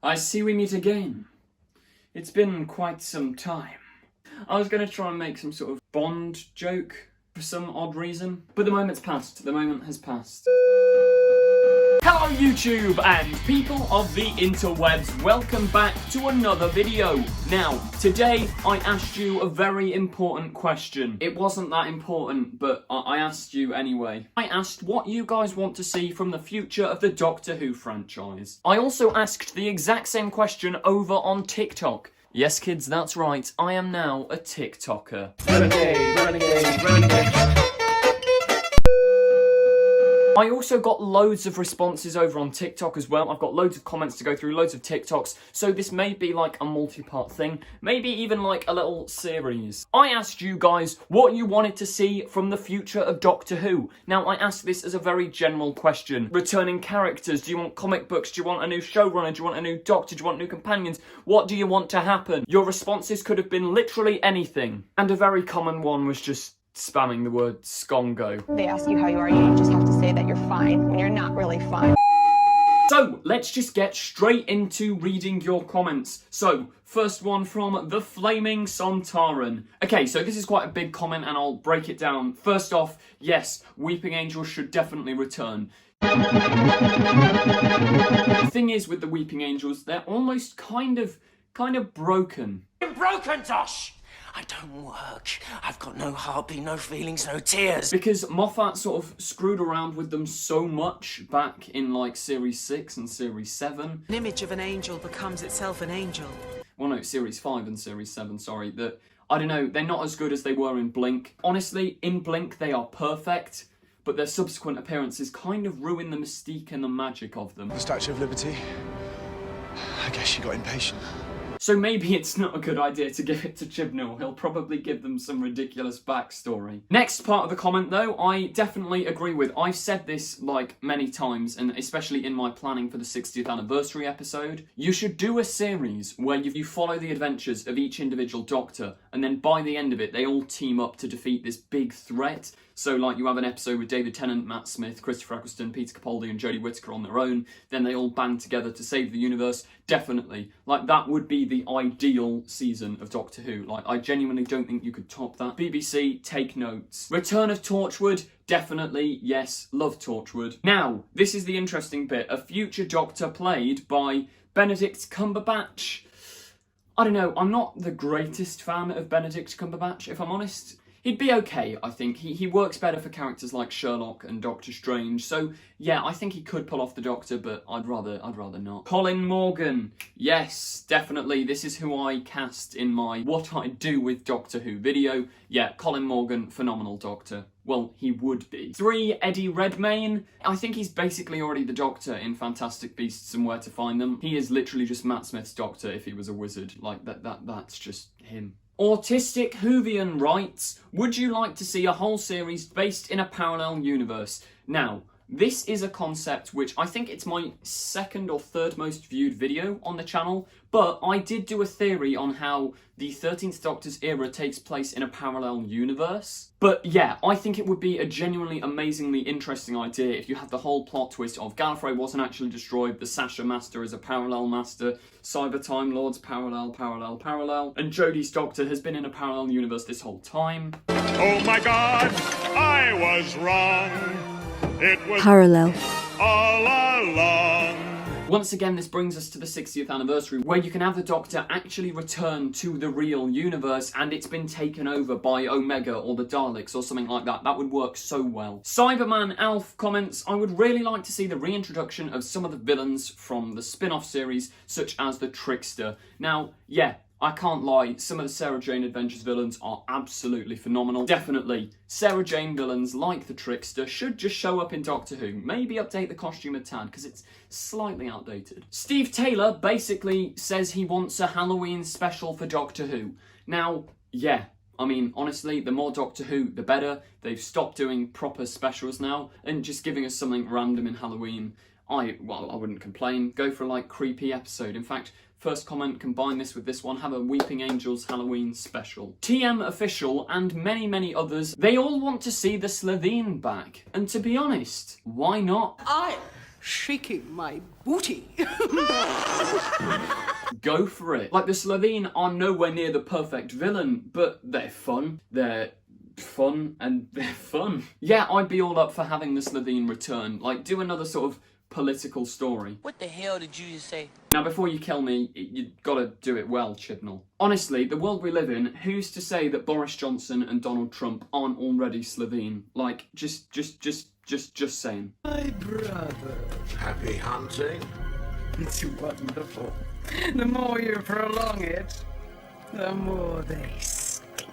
I see we meet again. It's been quite some time. I was going to try and make some sort of Bond joke for some odd reason, but the moment's passed. The moment has passed. Hello YouTube and people of the interwebs, welcome back to another video. Now, today I asked you a very important question. It wasn't that important, but I asked you anyway. I asked what you guys want to see from the future of the Doctor Who franchise. I also asked the exact same question over on TikTok. Yes kids, that's right, I am now a TikToker. Renegade, renegade, renegade. I also got loads of responses over on TikTok as well. I've got loads of comments to go through, loads of TikToks, so this may be like a multi-part thing, maybe even like a little series. I asked you guys what you wanted to see from the future of Doctor Who. Now, I asked this as a very general question. Returning characters, do you want comic books, do you want a new showrunner, do you want a new Doctor, do you want new companions? What do you want to happen? Your responses could have been literally anything. And a very common one was just spamming the word scongo. They ask you how you are, you just have to say that you're fine when you're not really fine. So, let's just get straight into reading your comments. So, first one from the Flaming Sontaran. Okay, so this is quite a big comment and I'll break it down. First off, yes, Weeping Angels should definitely return. The thing is with the Weeping Angels, they're almost kind of broken. I'm broken, Tosh! I don't work. I've got no heartbeat, no feelings, no tears. Because Moffat sort of screwed around with them so much back in like Series 6 and Series 7. An image of an angel becomes itself an angel. Well no, Series 5 and Series 7, sorry. That, I don't know, they're not as good as they were in Blink. Honestly, in Blink they are perfect, but their subsequent appearances kind of ruin the mystique and the magic of them. The Statue of Liberty. I guess she got impatient. So maybe it's not a good idea to give it to Chibnall. He'll probably give them some ridiculous backstory. Next part of the comment though, I definitely agree with. I've said this like many times, and especially in my planning for the 60th anniversary episode. You should do a series where you follow the adventures of each individual Doctor, and then by the end of it, they all team up to defeat this big threat. So like you have an episode with David Tennant, Matt Smith, Christopher Eccleston, Peter Capaldi and Jodie Whittaker on their own, then they all band together to save the universe. Definitely. Like that would be the ideal season of Doctor Who. Like I genuinely don't think you could top that. BBC, take notes. Return of Torchwood, definitely, yes, love Torchwood. Now, this is the interesting bit. A future Doctor played by Benedict Cumberbatch. I don't know, I'm not the greatest fan of Benedict Cumberbatch, if I'm honest. He'd be okay, I think. He works better for characters like Sherlock and Doctor Strange. So, yeah, I think he could pull off the Doctor, but I'd rather not. Colin Morgan. Yes, definitely. This is who I cast in my What I Do with Doctor Who video. Yeah, Colin Morgan, phenomenal Doctor. Well, he would be. 3, Eddie Redmayne. I think he's basically already the Doctor in Fantastic Beasts and Where to Find Them. He is literally just Matt Smith's Doctor if he was a wizard. Like, that's just him. Autistic Whovian writes, would you like to see a whole series based in a parallel universe? Now, this is a concept which I think it's my second or third most viewed video on the channel, but I did do a theory on how the 13th Doctor's era takes place in a parallel universe. But yeah, I think it would be a genuinely amazingly interesting idea if you had the whole plot twist of Gallifrey wasn't actually destroyed, the Sasha Master is a parallel master, Cyber Time Lords parallel, and Jodie's Doctor has been in a parallel universe this whole time. Oh my God, I was wrong. It was parallel all along. Once again, this brings us to the 60th anniversary, where you can have the Doctor actually return to the real universe and it's been taken over by Omega or the Daleks or something like that. That would work so well. Cyberman Alf comments, I would really like to see the reintroduction of some of the villains from the spin-off series, such as the Trickster. Now, yeah, I can't lie, some of the Sarah Jane Adventures villains are absolutely phenomenal. Definitely, Sarah Jane villains like the Trickster should just show up in Doctor Who. Maybe update the costume a tad, because it's slightly outdated. Steve Taylor basically says he wants a Halloween special for Doctor Who. Now, yeah, I mean, honestly, the more Doctor Who, the better. They've stopped doing proper specials now, and just giving us something random in Halloween. I wouldn't complain. Go for a, like, creepy episode. In fact, first comment, combine this with this one, have a Weeping Angels Halloween special. TM Official and many, many others, they all want to see the SLITHEEN back. And to be honest, why not? I shaking my booty. Go for it. Like, the SLITHEEN are nowhere near the perfect villain, but they're fun. They're fun and they're fun. Yeah, I'd be all up for having the SLITHEEN return. Like, do another sort of political story. What the hell did you just say? Now, before you kill me, you gotta do it well, Chibnall. Honestly, the world we live in, who's to say that Boris Johnson and Donald Trump aren't already SLITHEEN? Like, just saying. My brother. Happy hunting. It's wonderful. The more you prolong it, the more they stink.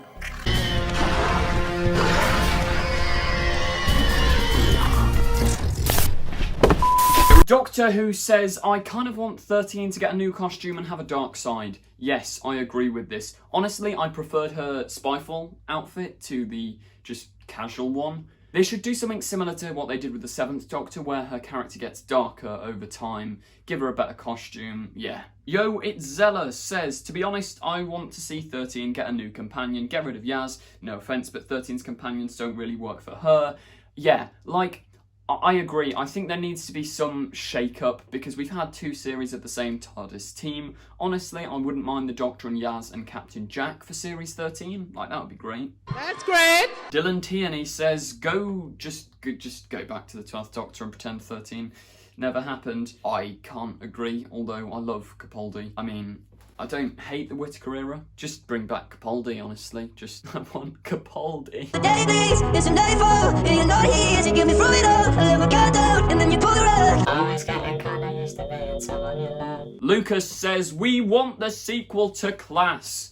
Doctor Who says, I kind of want 13 to get a new costume and have a dark side. Yes, I agree with this. Honestly, I preferred her Spyfall outfit to the just casual one. They should do something similar to what they did with the 7th Doctor, where her character gets darker over time. Give her a better costume, yeah. Yo, it's Zella says, to be honest, I want to see 13 get a new companion, get rid of Yaz. No offence, but 13's companions don't really work for her. Yeah, like, I agree. I think there needs to be some shake-up because we've had 2 series of the same TARDIS team. Honestly, I wouldn't mind the Doctor and Yaz and Captain Jack for series 13. Like, that would be great. That's great. Dylan Tierney says, just go back to the 12th Doctor and pretend 13 never happened. I can't agree, although I love Capaldi. I mean, I don't hate the Whittaker era. Just bring back Capaldi, honestly. Just, I want Capaldi. It's a nightfall, and you're not here to get me through it all. I let my guard down, and then you pull the rug. Lucas says, we want the sequel to Class.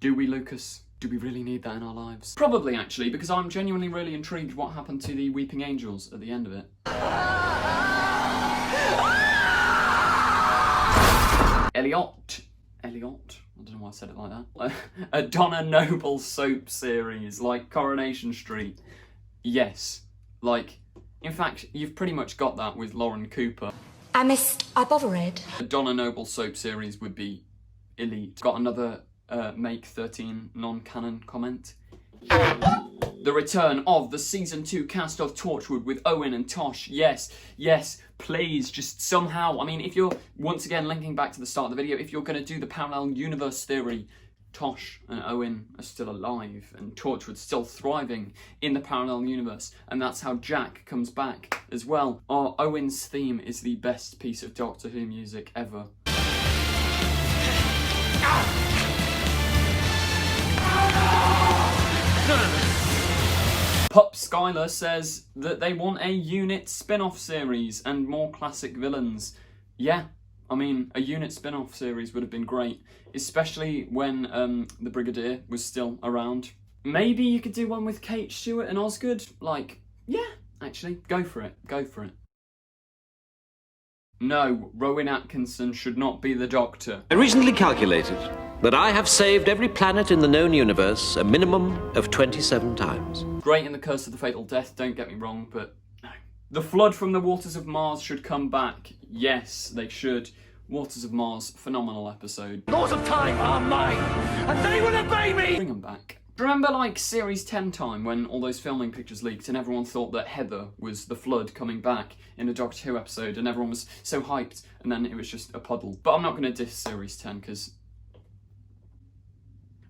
Do we, Lucas? Do we really need that in our lives? Probably, actually, because I'm genuinely really intrigued what happened to the Weeping Angels at the end of it. Elliot, I don't know why I said it like that. A Donna Noble soap series, like Coronation Street. Yes. Like, in fact, you've pretty much got that with Lauren Cooper. I bothered. A Donna Noble soap series would be elite. Got another Make 13 non-canon comment. The return of the season 2 cast of Torchwood with Owen and Tosh. Yes, please, just somehow. I mean, if you're, once again, linking back to the start of the video, if you're going to do the parallel universe theory, Tosh and Owen are still alive and Torchwood's still thriving in the parallel universe, and that's how Jack comes back as well. Owen's theme is the best piece of Doctor Who music ever. Pup Skylar says that they want a Unit spin-off series and more classic villains. Yeah, I mean, a Unit spin-off series would have been great, especially when the Brigadier was still around. Maybe you could do one with Kate Stewart and Osgood. Like, yeah, actually, go for it. No, Rowan Atkinson should not be the Doctor. I recently calculated that I have saved every planet in the known universe a minimum of 27 times. Great in the Curse of the Fatal Death, don't get me wrong, but no. The Flood from the Waters of Mars should come back. Yes, they should. Waters of Mars, phenomenal episode. Laws of time are mine, and they will obey me! Bring them back. Do you remember, like, Series 10 time when all those filming pictures leaked and everyone thought that Heather was the Flood coming back in a Doctor Who episode and everyone was so hyped and then it was just a puddle? But I'm not going to diss Series 10 because...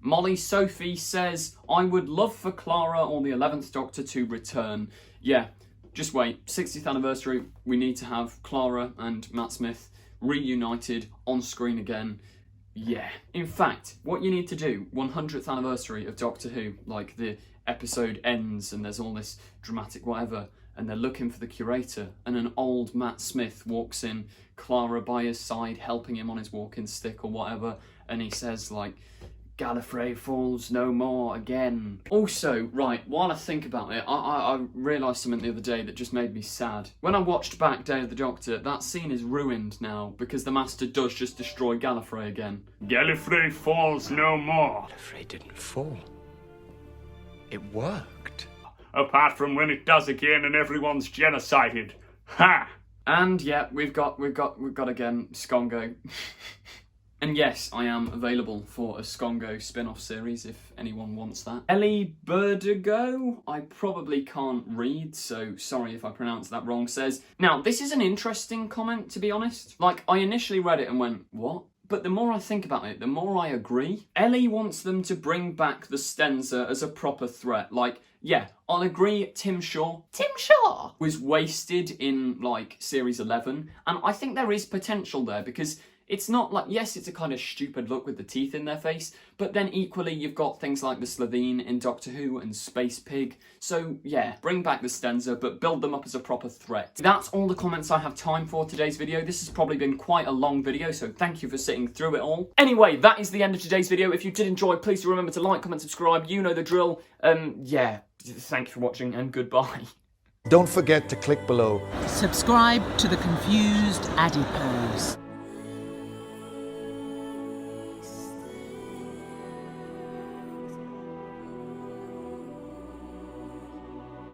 Molly Sophie says, I would love for Clara or the 11th Doctor to return. Yeah, just wait. 60th anniversary, we need to have Clara and Matt Smith reunited on screen again. Yeah. In fact, what you need to do, 100th anniversary of Doctor Who, like the episode ends and there's all this dramatic whatever, and they're looking for the curator, and an old Matt Smith walks in, Clara by his side, helping him on his walking stick or whatever, and he says, like, Gallifrey falls no more again. Also, right, while I think about it, I realised something the other day that just made me sad. When I watched back Day of the Doctor, that scene is ruined now because the Master does just destroy Gallifrey again. Gallifrey falls no more. Gallifrey didn't fall. It worked. Apart from when it does again and everyone's genocided. Ha! And yeah, we've got again Skongo. And yes, I am available for a Skongo spin-off series if anyone wants that. Ellie Berdigo, I probably can't read, so sorry if I pronounced that wrong, says, now this is an interesting comment, to be honest. Like, I initially read it and went, what? But the more I think about it, the more I agree. Ellie wants them to bring back the Stenza as a proper threat. Like, yeah, I'll agree Tim Shaw was wasted in, like, Series 11. And I think there is potential there because it's not like, yes, it's a kind of stupid look with the teeth in their face, but then equally you've got things like the SLITHEEN in Doctor Who and Space Pig. So yeah, bring back the Stenza, but build them up as a proper threat. That's all the comments I have time for today's video. This has probably been quite a long video, so thank you for sitting through it all. Anyway, that is the end of today's video. If you did enjoy, please do remember to like, comment, subscribe. You know the drill. Yeah, thank you for watching and goodbye. Don't forget to click below. Subscribe to the confused Adipose.